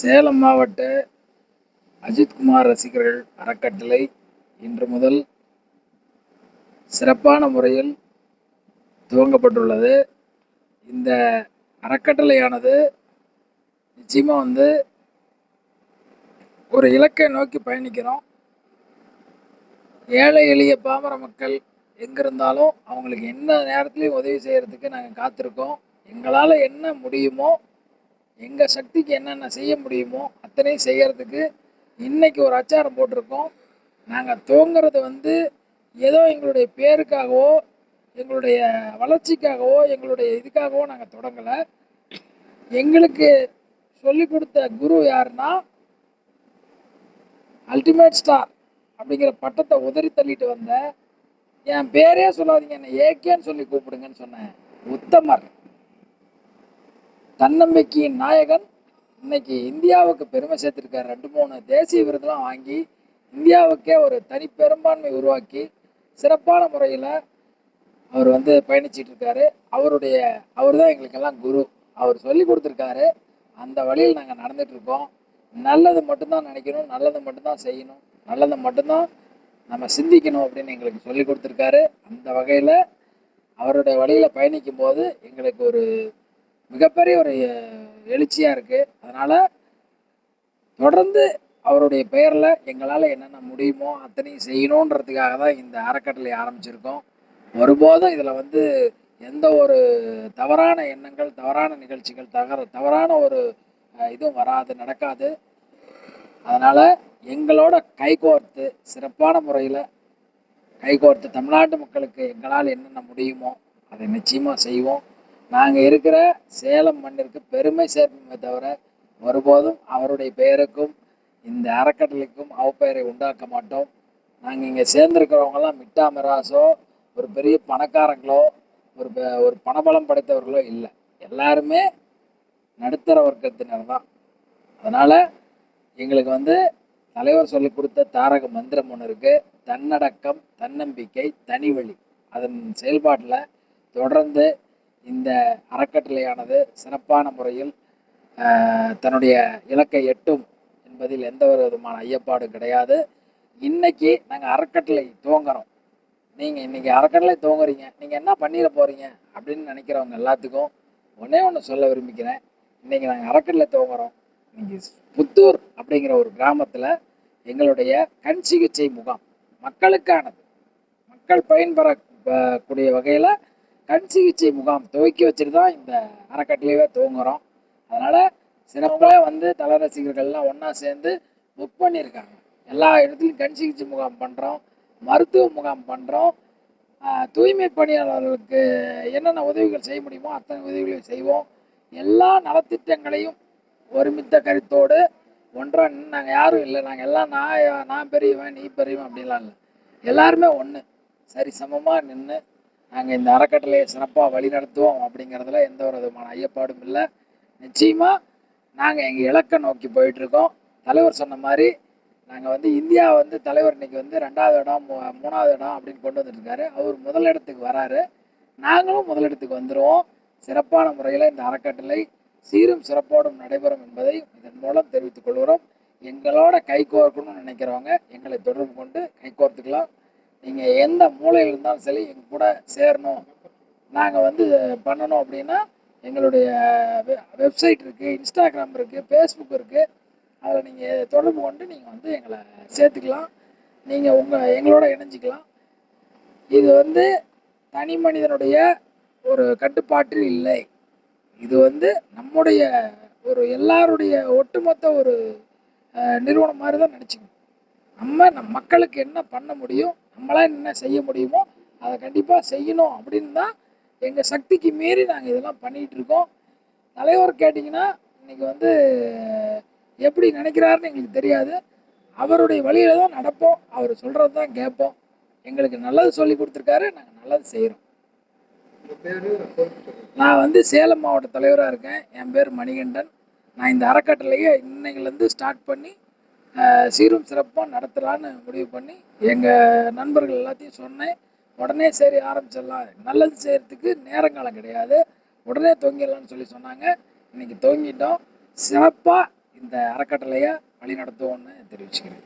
சேலம் மாவட்ட அஜித்குமார் ரசிகர்கள் அறக்கட்டளை இன்று முதல் சிறப்பான முறையில் துவங்கப்பட்டுள்ளது. இந்த அறக்கட்டளையானது நிச்சயமாக ஒரு இலக்கை நோக்கி பயணிக்கிறோம். ஏழை எளிய பாமர மக்கள் எங்கிருந்தாலும் அவங்களுக்கு என்ன நேரத்துலையும் உதவி செய்கிறதுக்கு நாங்கள் காத்திருக்கோம். எங்களால் என்ன முடியுமோ, எங்கள் சக்திக்கு என்னென்ன செய்ய முடியுமோ அத்தனையும் செய்கிறதுக்கு இன்றைக்கி ஒரு அச்சாரம் போட்டிருக்கோம். நாங்கள் துவங்கிறது ஏதோ எங்களுடைய பேருக்காகவோ, எங்களுடைய வளர்ச்சிக்காகவோ, எங்களுடைய இதுக்காகவோ நாங்கள் தொடங்கலை. எங்களுக்கு சொல்லி கொடுத்த குரு யாருன்னா, அல்டிமேட் ஸ்டார் அப்படிங்கிற பட்டத்தை உதறி தள்ளிட்டு வந்த, என் பேரே சொல்லாதீங்க, என்னை ஏகேன்னு சொல்லி கூப்பிடுங்கன்னு சொன்னேன் உத்தமர், தன்னம்பிக்கையின் நாயகன். இன்னைக்கு இந்தியாவுக்கு பெருமை சேர்த்திருக்காரு. 2-3 தேசிய விருதுலாம் வாங்கி இந்தியாவுக்கே ஒரு தனி பெரும்பான்மை உருவாக்கி சிறப்பான முறையில் அவர் பயணிச்சிட்டு இருக்காரு. அவர் தான் எங்களுக்கெல்லாம் குரு. அவர் சொல்லி கொடுத்துருக்காரு. அந்த வழியில் நாங்கள் நடந்துட்டு இருக்கோம். நல்லது மட்டும்தான் நினைக்கணும், நல்லது மட்டும்தான் செய்யணும், நல்லதை மட்டும்தான் நம்ம சிந்திக்கணும் அப்படின்னு எங்களுக்கு சொல்லி கொடுத்துருக்காரு. அந்த வகையில் அவருடைய வழியில் பயணிக்கும் போது எங்களுக்கு ஒரு மிகப்பெரிய ஒரு எழுச்சியாக இருக்குது. அதனால் தொடர்ந்து அவருடைய பெயரில் எங்களால் என்னென்ன முடியுமோ அத்தனையும் செய்யணுன்றதுக்காக தான் இந்த அறக்கட்டளை ஆரம்பிச்சிருக்கோம். ஒருபோதும் இதில் எந்த ஒரு தவறான எண்ணங்கள், தவறான நிகழ்ச்சிகள், தவறான ஒரு இதுவும் வராது, நடக்காது. அதனால் எங்களோட கைகோர்த்து சிறப்பான முறையில் கைகோர்த்து தமிழ்நாட்டு மக்களுக்கு எங்களால் என்னென்ன முடியுமோ அதை நிச்சயமாக செய்வோம். நாங்கள் இருக்கிற சேலம் மண்ணிற்கு பெருமை சேர்ப்போமே தவிர ஒருபோதும் அவருடைய பெயருக்கும் இந்த அறக்கட்டளைக்கும் அவப்பெயரை உண்டாக்க மாட்டோம். நாங்கள் இங்கே சேர்ந்துருக்கிறவங்களாம் மிட்டா மிராசோ, ஒரு பெரிய பணக்காரங்களோ, ஒரு பணபலம் படைத்தவர்களோ இல்லை. எல்லாருமே நடுத்தர வர்க்கத்தினர் தான். அதனால் எங்களுக்கு தலைவர் சொல்லி கொடுத்த தாரக மந்திரம் ஒன்று இருக்குது. தன்னடக்கம், தன்னம்பிக்கை, தனிவழி. அதன் செயல்பாட்டில் தொடர்ந்து இந்த அறக்கட்டளையானது சிறப்பான முறையில் தன்னுடைய இலக்கை எட்டும் என்பதில் எந்த ஒரு விதமான ஐயப்பாடு கிடையாது. இன்னைக்கு நாங்கள் அறக்கட்டளை துவங்குறோம். நீங்கள் இன்னைக்கு அறக்கட்டளை துவங்குறீங்க, நீங்கள் என்ன பண்ணிட போகிறீங்க அப்படின்னு நினைக்கிறவங்க எல்லாத்துக்கும் ஒன்று சொல்ல விரும்பிக்கிறேன். இன்றைக்கி நாங்கள் அறக்கட்டளை துவங்குறோம். இன்னைக்கு புத்தூர் அப்படிங்கிற ஒரு கிராமத்தில் எங்களுடைய கண் சிகிச்சை முகாம், மக்களுக்கானது, மக்கள் பயன்பெறக்கூடிய வகையில் கண் சிகிச்சை முகாம் துவக்கி வச்சுட்டு தான் இந்த அறக்கட்டளையே துவங்குறோம். அதனால் சிறப்பாக தல ரசிகர்கள்லாம் ஒன்றா சேர்ந்து புக் பண்ணியிருக்காங்க. எல்லா இடத்துலையும் கண் சிகிச்சை முகாம் பண்ணுறோம், மருத்துவ முகாம் பண்ணுறோம். தூய்மை பணியாளர்களுக்கு என்னென்ன உதவிகள் செய்ய முடியுமோ அத்தனை உதவிகளையும் செய்வோம். எல்லா நலத்திட்டங்களையும் ஒருமித்த கருத்தோடு ஒன்றா நாங்கள் யாரும் இல்லை, நாங்கள் எல்லாம் நான் பெரியவன் நீ பெரியவன் அப்படின்லாம் இல்லை. எல்லாருமே ஒன்று சரி சமமாக நின்று நாங்கள் இந்த அறக்கட்டளையை சிறப்பாக வழி நடத்துவோம் அப்படிங்கிறதுல எந்த ஒரு விதமான ஐயப்பாடும் இல்லை. நிச்சயமாக நாங்கள் எங்கள் இலக்கை நோக்கி போயிட்டுருக்கோம். தலைவர் சொன்ன மாதிரி நாங்கள் இந்தியா தலைவர் இன்னைக்கு 2வது இடம் 3வது இடம் அப்படின்னு கொண்டு வந்துட்டுருக்காரு. அவர் முதலிடத்துக்கு வராரு, நாங்களும் முதலிடத்துக்கு வந்துடுவோம். சிறப்பான முறையில் இந்த அறக்கட்டளை சீரும் சிறப்போடும் நடைபெறும் என்பதை இதன் மூலம் தெரிவித்துக் கொள்கிறோம். எங்களோட கைகோர்க்கணும்னு நினைக்கிறவங்க எங்களை தொடர்பு கொண்டு கைகோர்த்துக்கலாம். நீங்கள் எந்த மூலையில் இருந்தாலும் சரி எங்கள் கூட சேரணும், நாங்கள் பண்ணணும் அப்படின்னா எங்களுடைய வெப்சைட் இருக்குது, இன்ஸ்டாகிராம் இருக்குது, ஃபேஸ்புக் இருக்குது. அதில் நீங்கள் தொடர்பு கொண்டு நீங்கள் எங்களை சேர்த்துக்கலாம். நீங்கள் எங்களோட இணைஞ்சிக்கலாம். இது தனி மனிதனுடைய ஒரு கட்டுப்பாட்டில் இல்லை. இது நம்முடைய ஒரு எல்லாருடைய ஒட்டுமொத்த ஒரு நிறுவனம் மாதிரி தான் நினச்சிக்கணும். நம் மக்களுக்கு என்ன பண்ண முடியும், நம்மளால் என்ன செய்ய முடியுமோ அதை கண்டிப்பாக செய்யணும் அப்படின்னு தான் எங்கள் சக்திக்கு மீறி நாங்கள் இதெல்லாம் பண்ணிகிட்டு இருக்கோம். தலைவர் கேட்டிங்கன்னா இன்றைக்கி எப்படி நினைக்கிறாருன்னு எங்களுக்கு தெரியாது. அவருடைய வழியில் தான் நடப்போம், அவர் சொல்கிறது தான் கேட்போம். எங்களுக்கு நல்லது சொல்லி கொடுத்துருக்காரு, நாங்கள் நல்லது செய்கிறோம். நான் சேலம் மாவட்ட தலைவராக இருக்கேன். என் பேர் மணிகண்டன். நான் இந்த அறக்கட்டளையை இன்னைக்குலேருந்து ஸ்டார்ட் பண்ணி சீரும் சிறப்பாக நடத்தலான்னு முடிவு பண்ணி எங்கள் நண்பர்கள் எல்லாத்தையும் சொன்னேன். உடனே சரி ஆரம்பிச்சிடலாம், நல்லது செய்கிறதுக்கு நேரங்காலம் கிடையாது, உடனே துவங்கிடலான்னு சொல்லி சொன்னாங்க. இன்றைக்கி துவங்கிட்டோம். சிறப்பாக இந்த அறக்கட்டளையை வழிநடத்துவோம்னு தெரிவிச்சுக்கிறேன்.